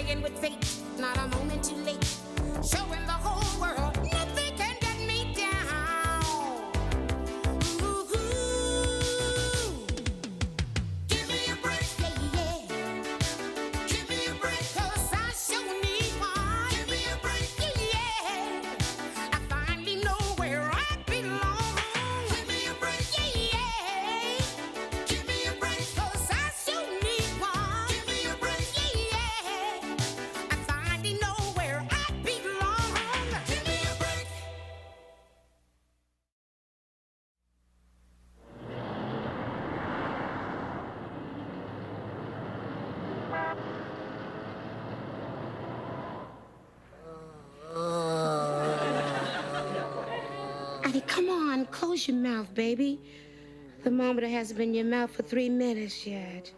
playing with fate, not a moment too late. Showing the whole world nothing can get me down. Ooh, give me a break, yeah, yeah. Give me a break, 'cause I sure need one. Give me a break, yeah. I finally know where I belong. Give me a break, yeah. Give me a break, 'cause I sure need one. Give me a break, yeah. I finally know where I belong. Give me a break. Eddie, come on, close your mouth, baby. The thermometer hasn't been in your mouth for 3 minutes yet.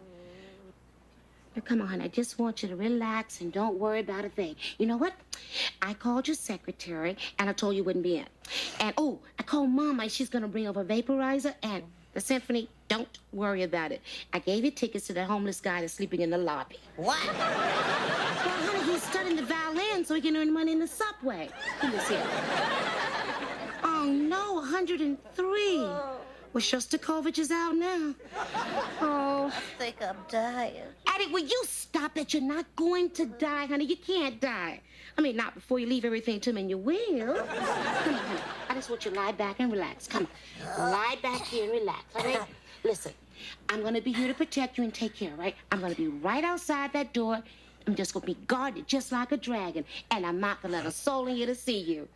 Now, come on, I just want you to relax and don't worry about a thing. You know what? I called your secretary, and I told you wouldn't be in. And, oh, I called Mama, and she's going to bring over a vaporizer and the symphony. Don't worry about it. I gave you tickets to the homeless guy that's sleeping in the lobby. What? Well, honey, he's studying the violin so he can earn money in the subway. He was here. Oh, no, 103. Well, Shostakovich is out now. Oh. I think I'm dying. Addie, will you stop it? You're not going to die, honey. You can't die. I mean, not before you leave everything to me, and you will. Come on, honey. I just want you to lie back and relax. Come on. Lie back here and relax, all right? Listen, I'm going to be here to protect you and take care, right? I'm going to be right outside that door. I'm just going to be guarded just like a dragon, and I'm not going to let a soul in here to see you.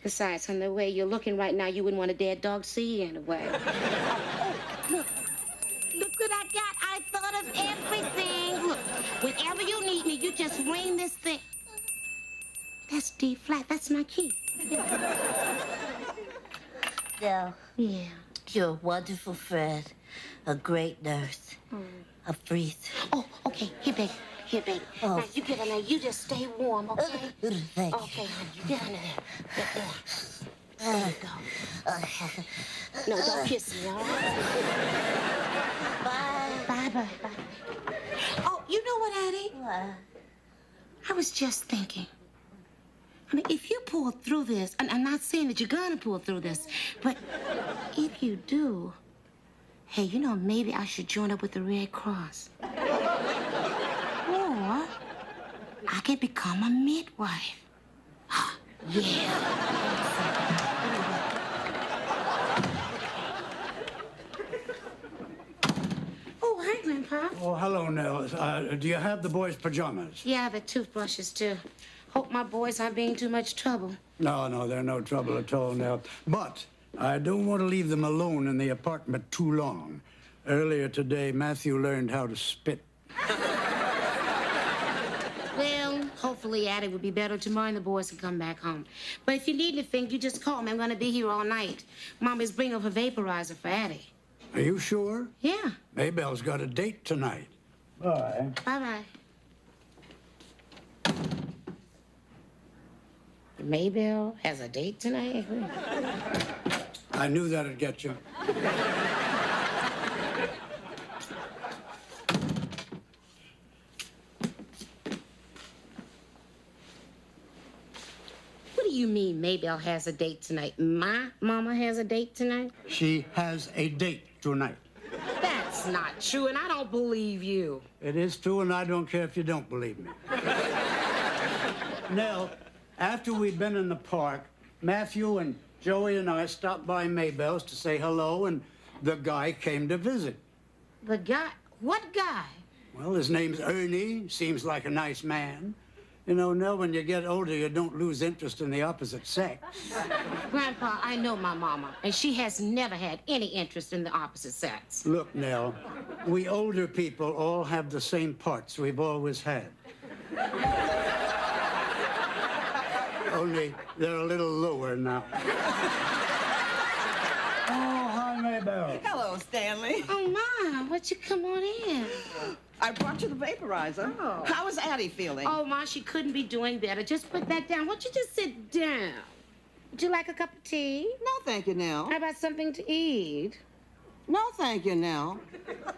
Besides, from the way you're looking right now, you wouldn't want a dead dog to see you anyway. Look what I got. I thought of everything. Look, whenever you need me, you just ring this thing. That's D flat. That's my key. Now, Yeah. you're a wonderful friend, a great nurse, a breathe. Oh, okay. Here, baby. Here, baby. Oh. Now, you get in there. You just stay warm, okay? Thank you. Okay, honey. You get under there. Get there. There you go. No, don't kiss me, all right? Bye. Bye. Oh, you know what, Addie? What? I was just thinking. I mean, if you pull through this, and I'm not saying that you're gonna pull through this, but if you do, hey, you know, maybe I should join up with the Red Cross. Or I could become a midwife. Yeah. Oh, hi, Grandpa. Oh, hello, Nell. Do you have the boys' pajamas? Yeah, the toothbrushes, too. Hope my boys aren't being too much trouble. No, they're no trouble at all, Nell. But I don't want to leave them alone in the apartment too long. Earlier today, Matthew learned how to spit. Well, hopefully Addie will be better tomorrow and the boys can come back home. But if you need anything, you just call me. I'm going to be here all night. Mommy's bringing up a vaporizer for Addie. Are you sure? Yeah. Maybelle's got a date tonight. Bye. Bye-bye. Maybelle has a date tonight? I knew that'd get you. What do you mean Maybelle has a date tonight? My mama has a date tonight? She has a date tonight. That's not true, and I don't believe you. It is true, and I don't care if you don't believe me. Nell, after we'd been in the park, Matthew and Joey and I stopped by Maybelle's to say hello, and the guy came to visit. The guy? What guy? Well, his name's Ernie. Seems like a nice man. You know, Nell, when you get older, you don't lose interest in the opposite sex. Grandpa, I know my mama, and she has never had any interest in the opposite sex. Look, Nell, we older people all have the same parts we've always had. Only they're a little lower now. Oh, hi, Maybelle. Hello, Stanley. Oh, Ma, why'd you come on in? I brought you the vaporizer. Oh. How is Addie feeling? Oh, Ma, she couldn't be doing better. Just put that down. Why don't you just sit down? Would you like a cup of tea? No, thank you, Nell. How about something to eat? No, thank you, Nell.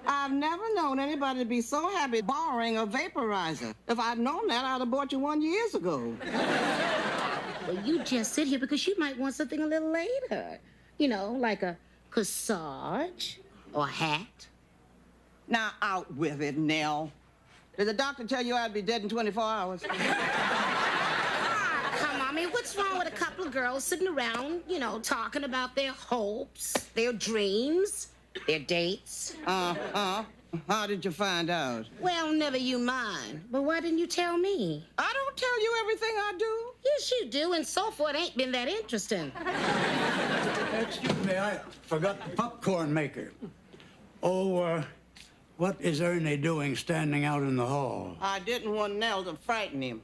I've never known anybody to be so happy borrowing a vaporizer. If I'd known that, I'd have bought you one years ago. Well, you just sit here because you might want something a little later. You know, like a corsage or a hat. Now, out with it, Nell. Did the doctor tell you I'd be dead in 24 hours? Come on, I mean, what's wrong with a couple of girls sitting around, you know, talking about their hopes, their dreams, their dates? How did you find out? Well, never you mind. But why didn't you tell me? I don't tell you everything I do. Yes, you do, and so far it ain't been that interesting. Excuse me, I forgot the popcorn maker. Oh, what is Ernie doing standing out in the hall? I didn't want Nell to frighten him.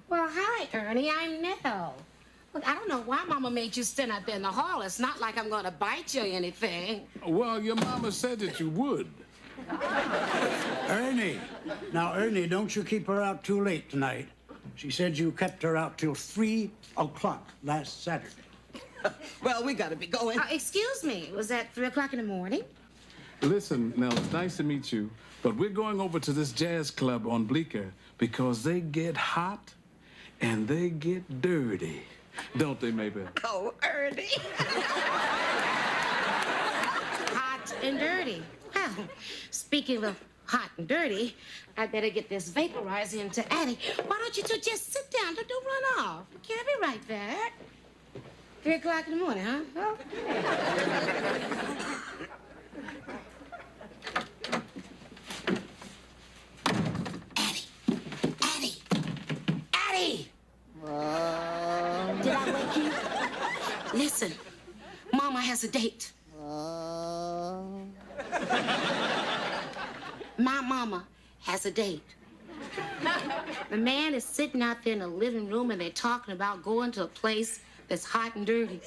Well, hi, Ernie. I'm Nell. Look, I don't know why Mama made you stand out there in the hall. It's not like I'm going to bite you or anything. Well, your mama said that you would. Ernie. Now, Ernie, don't you keep her out too late tonight. She said you kept her out till 3 o'clock last Saturday. Well, we gotta be going. Excuse me. Was that 3 o'clock in the morning? Listen, Nell, it's nice to meet you, but we're going over to this jazz club on Bleecker because they get hot and they get dirty. Don't they, Maybell? Oh, Ernie. Hot and dirty. Well, speaking of hot and dirty, I better get this vaporizer into Addie. Why don't you two just sit down? Don't run off. Okay, I'll be right back. 3 o'clock in the morning, huh? Okay. Addie! Did I wake you? Listen, Mama has a date. My mama has a date. The man is sitting out there in the living room and they're talking about going to a place that's hot and dirty.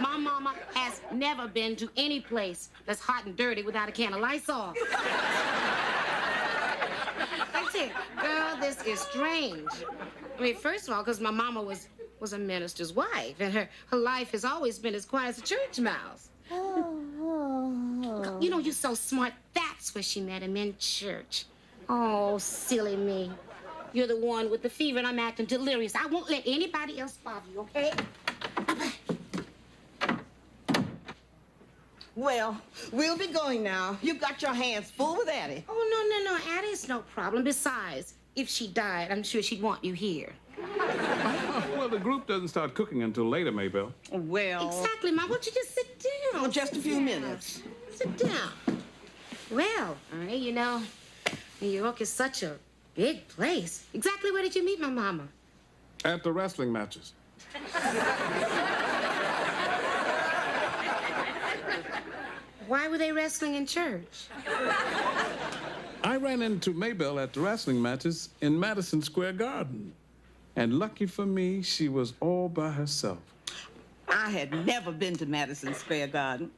My mama has never been to any place that's hot and dirty without a can of Lysol. That's it. Girl, this is strange. I mean, first of all, because my mama was a minister's wife, and her life has always been as quiet as a church mouse. You know, you're so smart. That's where she met him, in church. Oh, silly me. You're the one with the fever, and I'm acting delirious. I won't let anybody else bother you, okay? Well, we'll be going now. You've got your hands full with Addie. Oh, no, Addie's no problem. Besides, if she died, I'm sure she'd want you here. Well, the group doesn't start cooking until later, Maybell. Well... Exactly, Ma. Why don't you just sit down? Well, just a few minutes. Sit down. Well, Ernie, you know, New York is such a big place. Exactly where did you meet my mama? At the wrestling matches. Why were they wrestling in church? I ran into Maybell at the wrestling matches in Madison Square Garden. And lucky for me, she was all by herself. I had never been to Madison Square Garden,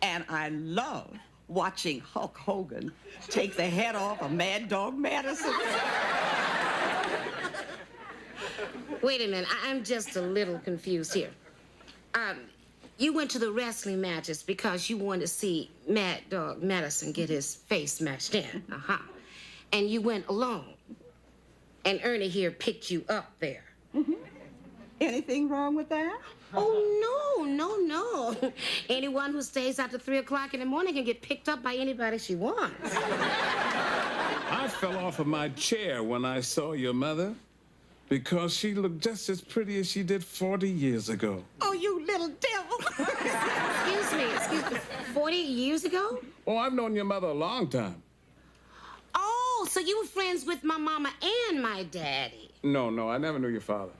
and I love watching Hulk Hogan take the head off of Mad Dog Madison. Wait a minute, I'm just a little confused here. You went to the wrestling matches because you wanted to see Mad Dog Madison get his face smashed in. And you went alone. And Ernie here picked you up there. Mm-hmm. Anything wrong with that? Oh, no. Anyone who stays after 3 o'clock in the morning can get picked up by anybody she wants. I fell off of my chair when I saw your mother because she looked just as pretty as she did 40 years ago. Oh, you little devil. Excuse me, 40 years ago? Oh, I've known your mother a long time. Oh, so you were friends with my mama and my daddy. No, I never knew your father.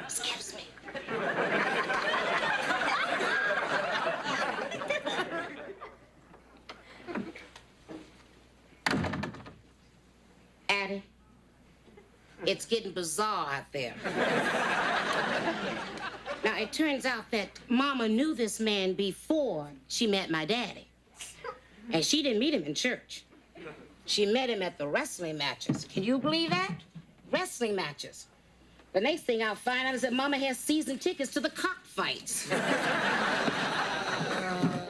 Excuse me. Addie, it's getting bizarre out there. Now, it turns out that Mama knew this man before she met my daddy. And she didn't meet him in church. She met him at the wrestling matches. Can you believe that? Wrestling matches. The next thing I'll find out is that Mama has season tickets to the cockfights.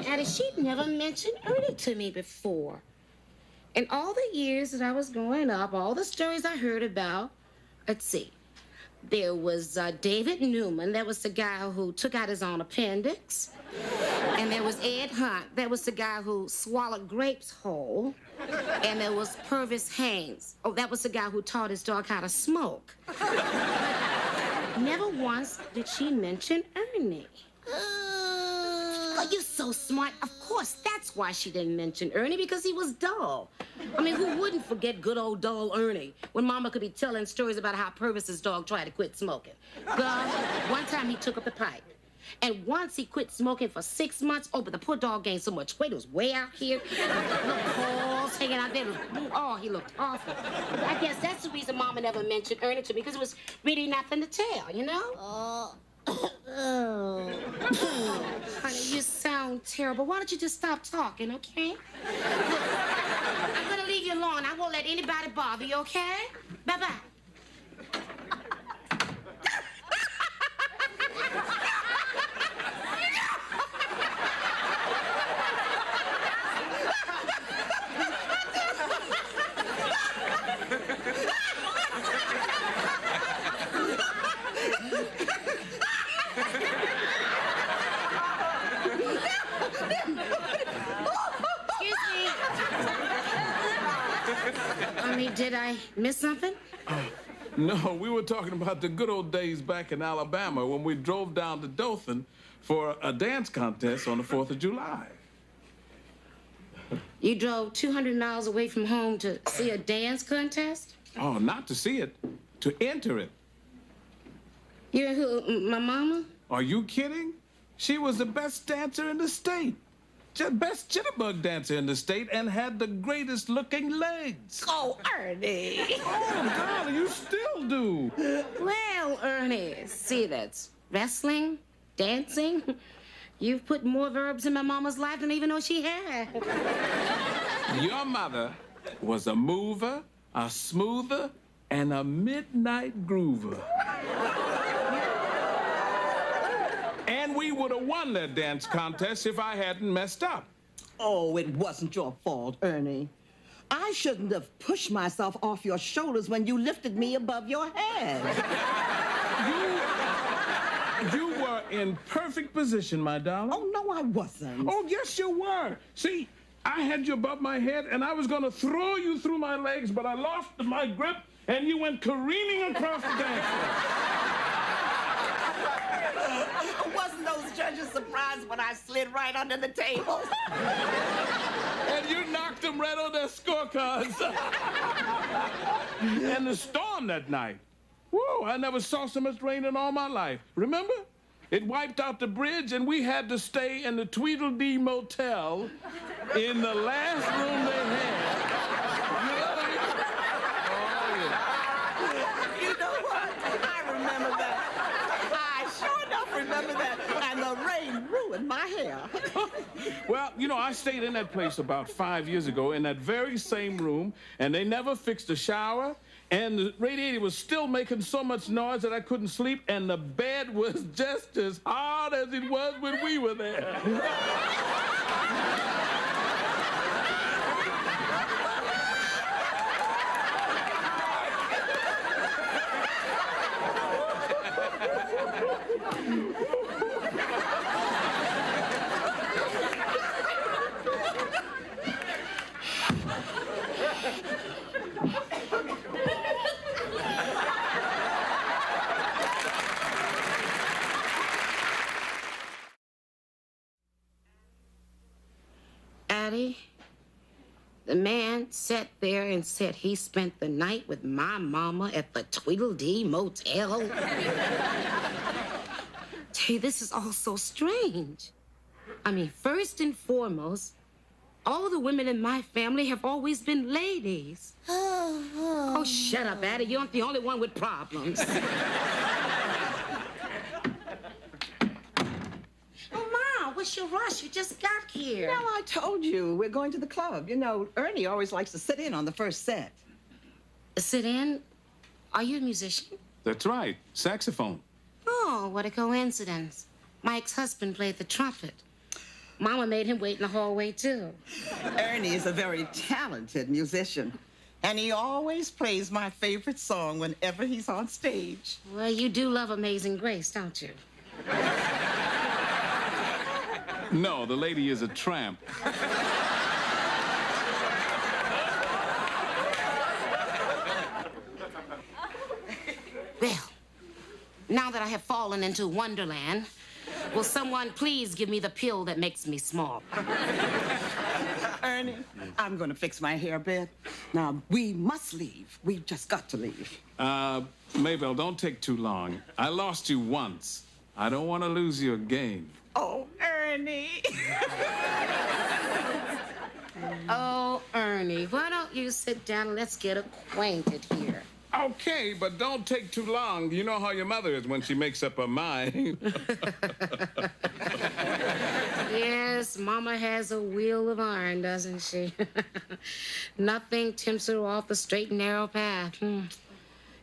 And she'd never mentioned Ernie to me before. In all the years that I was growing up, all the stories I heard about, let's see. There was David Newman. That was the guy who took out his own appendix. And there was Ed Hunt. That was the guy who swallowed grapes whole. And there was Purvis Haynes. Oh, that was the guy who taught his dog how to smoke. Never once did she mention Ernie. Oh, you're so smart. Of course, that's why she didn't mention Ernie, because he was dull. I mean, who wouldn't forget good old dull Ernie when Mama could be telling stories about how Purvis's dog tried to quit smoking? Girl, one time he took up the pipe. And once he quit smoking for 6 months. Oh, but the poor dog gained so much weight. It was way out here. Little paws hanging out there. Oh, he looked awful. I guess that's the reason Mama never mentioned Ernie to me, because it was really nothing to tell, you know? Honey, you sound terrible. Why don't you just stop talking, okay? Look, I'm gonna leave you alone. I won't let anybody bother you, okay? Bye-bye. Did I miss something? No, we were talking about the good old days back in Alabama when we drove down to Dothan for a dance contest on the 4th of July. You drove 200 miles away from home to see a dance contest? Oh, not to see it, to enter it. You're who, my mama? Are you kidding? She was the best dancer in the state. Best jitterbug dancer in the state, and had the greatest looking legs. Oh, Ernie. Oh, darling, you still do. Well, Ernie, see, that's wrestling, dancing. You've put more verbs in my mama's life than I even know she had. Your mother was a mover, a smoother, and a midnight groover. And we would have won that dance contest if I hadn't messed up. Oh, it wasn't your fault, Ernie. I shouldn't have pushed myself off your shoulders when you lifted me above your head. You were in perfect position, my darling. Oh, no, I wasn't. Oh, yes, you were. See, I had you above my head, and I was going to throw you through my legs, but I lost my grip, and you went careening across the dance floor. Wasn't those judges surprised when I slid right under the table? And you knocked them right on their scorecards. And the storm that night. Whoa, I never saw so much rain in all my life. Remember? It wiped out the bridge, and we had to stay in the Tweedledee Motel in the last room they had. You know what? I remember that. I sure enough remember that. And the rain ruined my hair. Well, you know, I stayed in that place about 5 years ago in that very same room, and they never fixed the shower, and the radiator was still making so much noise that I couldn't sleep, and the bed was just as hard as it was when we were there. Addie, the man sat there and said he spent the night with my mama at the Tweedledee Motel. Hey, this is all so strange. I mean, first and foremost, all the women in my family have always been ladies. Oh, shut up, Addie. You aren't the only one with problems. Oh, Ma, what's your rush? You just got here. Well, I told you, we're going to the club. You know, Ernie always likes to sit in on the first set. Sit in? Are you a musician? That's right, saxophone. Oh, what a coincidence. My ex-husband played the trumpet. Mama made him wait in the hallway, too. Ernie is a very talented musician, and he always plays my favorite song whenever he's on stage. Well, you do love Amazing Grace, don't you? No, the lady is a tramp. Well, now that I have fallen into Wonderland, will someone please give me the pill that makes me small? Ernie, I'm going to fix my hair a bit. Now, we must leave. We've just got to leave. Maybelle, don't take too long. I lost you once. I don't want to lose you again. Oh, Ernie. Oh, Ernie, why don't you sit down and let's get acquainted here? Okay, but don't take too long. You know how your mother is when she makes up her mind. Yes, Mama has a wheel of iron, doesn't she? Nothing tempts her off the straight and narrow path.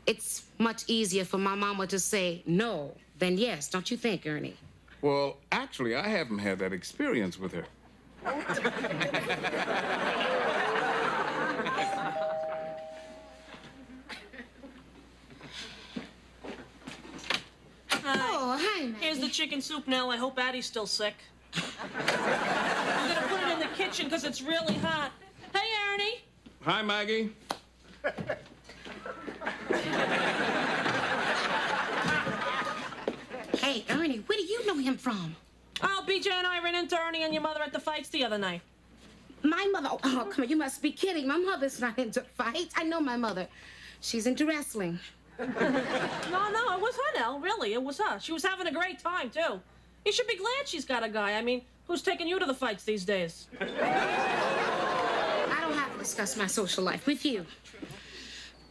It's much easier for my mama to say no than yes, don't you think, Ernie? Well, actually, I haven't had that experience with her. Oh, hi, Maggie. Here's the chicken soup, Nell. I hope Addie's still sick. I'm gonna put it in the kitchen because it's really hot. Hey, Ernie. Hi, Maggie. Hey, Ernie, where do you know him from? Oh, BJ and I ran into Ernie and your mother at the fights the other night. My mother? Oh, come on, you must be kidding. My mother's not into fights. I know my mother. She's into wrestling. No, it was her, Nell. Really, it was her. She was having a great time, too. You should be glad she's got a guy. I mean, who's taking you to the fights these days? I don't have to discuss my social life with you.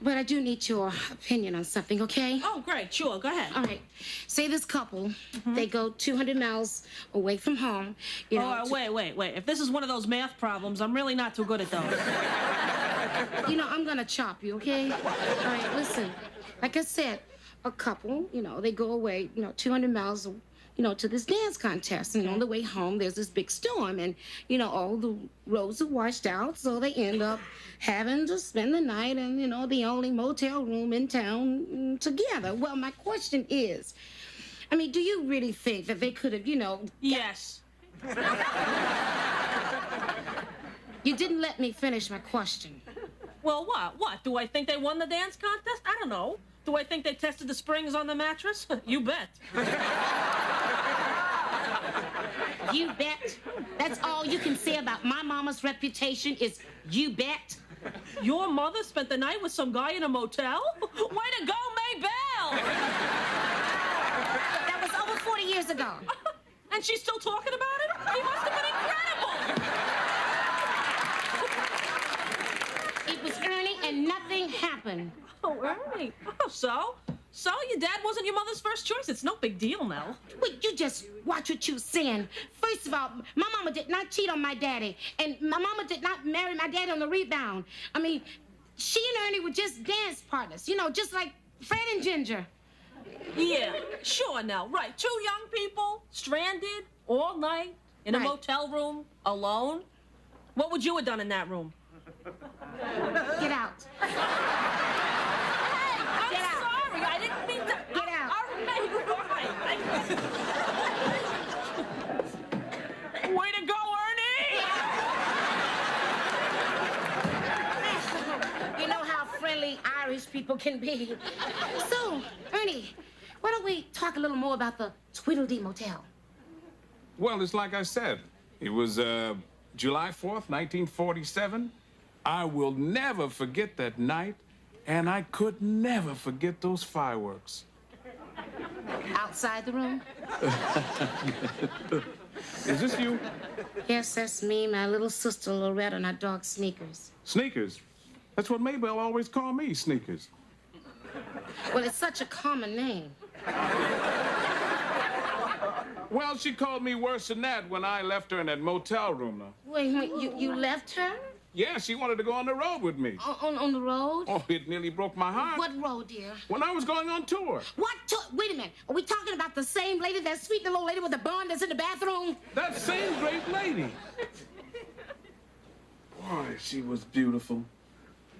But I do need your opinion on something, okay? Oh, great. Sure. Go ahead. All right. Say this couple, they go 200 miles away from home. You know, Wait. If this is one of those math problems, I'm really not too good at those. You know, I'm gonna chop you, okay? All right, listen. Like I said, a couple, you know, they go away, 200 miles, to this dance contest. And on the way home, there's this big storm. And, all the roads are washed out, so they end up having to spend the night in, the only motel room in town together. Well, my question is, do you really think that they could have, Yes. You didn't let me finish my question. Well, what? Do I think they won the dance contest? I don't know. Do I think they tested the springs on the mattress? You bet. You bet. That's all you can say about my mama's reputation is you bet. Your mother spent the night with some guy in a motel? Way to go, Maybelle! That was over 40 years ago. And she's still talking about it? He must have been incredible! It was Ernie and nothing happened. Oh, Ernie. Oh, so your dad wasn't your mother's first choice. It's no big deal, Nell. Well, you just watch what you're saying. First of all, my mama did not cheat on my daddy. And my mama did not marry my daddy on the rebound. She and Ernie were just dance partners, just like Fred and Ginger. Yeah, sure, Nell. Right. Two young people, stranded, all night, in a motel room, alone. What would you have done in that room? Get out. Sorry, I didn't mean to. Get out. All right. Way to go, Ernie! You know how friendly Irish people can be. So, Ernie, why don't we talk a little more about the Tweedledee Motel? Well, it's like I said. It was July 4th, 1947. I will never forget that night, and I could never forget those fireworks. Outside the room? Is this you? Yes, that's me, my little sister Loretta, and our dog Sneakers. Sneakers. That's what Maybelle always called me, Sneakers. Well, it's such a common name. Well, she called me worse than that when I left her in that motel room. Now. Wait, you left her? Yeah, she wanted to go on the road with me. On the road? Oh, it nearly broke my heart. What road, dear? When I was going on tour. What tour? Wait a minute. Are we talking about the same lady, that sweet little lady with the bun that's in the bathroom? That same great lady. Boy, she was beautiful.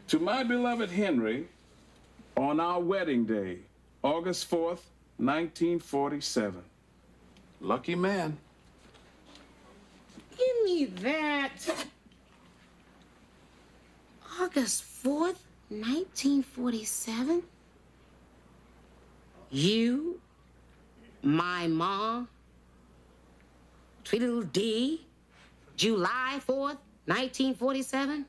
To my beloved Henry, on our wedding day, August 4th, 1947. Lucky man. Give me that. August 4th, 1947? You, my mom, Tweedle D, July 4th, 1947?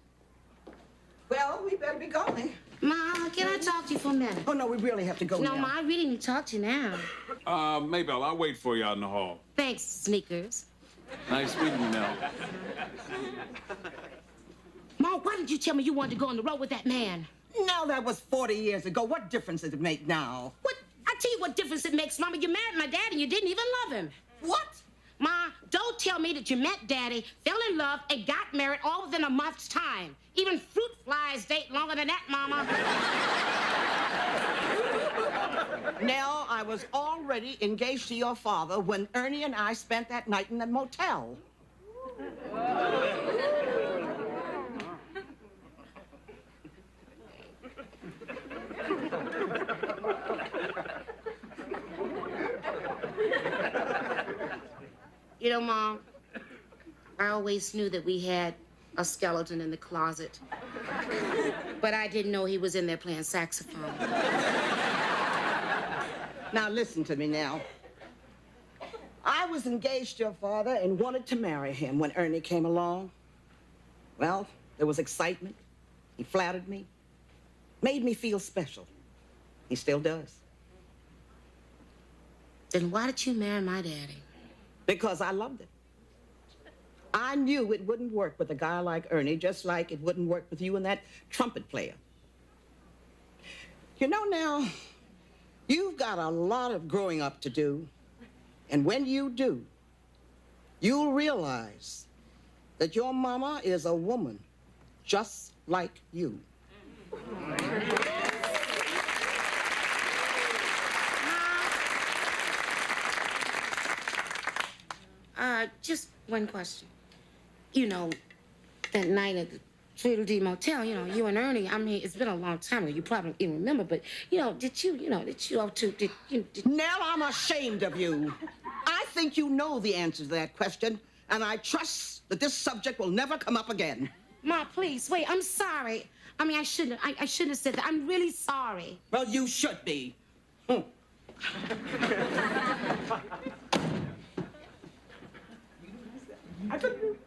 Well, we better be going. Ma, can I talk to you for a minute? Oh, no, we really have to go No, now. Ma, I really need to talk to you now. Maybelle, I'll wait for you out in the hall. Thanks, Sneakers. Nice meeting you, Mel. Ma, why didn't you tell me you wanted to go on the road with that man? Now, that was 40 years ago. What difference does it make now? What? I tell you what difference it makes, Mama. You married my dad and you didn't even love him. What? Ma, don't tell me that you met Daddy, fell in love, and got married all within a month's time. Even fruit flies date longer than that, Mama. Nell, I was already engaged to your father when Ernie and I spent that night in the motel. You know, Mom, I always knew that we had a skeleton in the closet. But I didn't know he was in there playing saxophone. Now, listen to me now. I was engaged to your father and wanted to marry him when Ernie came along. Well, there was excitement. He flattered me, made me feel special. He still does. Then why did you marry my daddy? Because I loved it. I knew it wouldn't work with a guy like Ernie, just like it wouldn't work with you and that trumpet player. You know, now, you've got a lot of growing up to do. And when you do, you'll realize that your mama is a woman just like you. Just one question. You know, that night at the Tweedledee Motel, you know, you and Ernie, I mean, it's been a long time ago. You probably don't even remember, but, did you all two, Nell, I'm ashamed of you. I think you know the answer to that question, and I trust that this subject will never come up again. Ma, please, wait, I'm sorry. I mean, I shouldn't have said that. I'm really sorry. Well, you should be. I couldn't.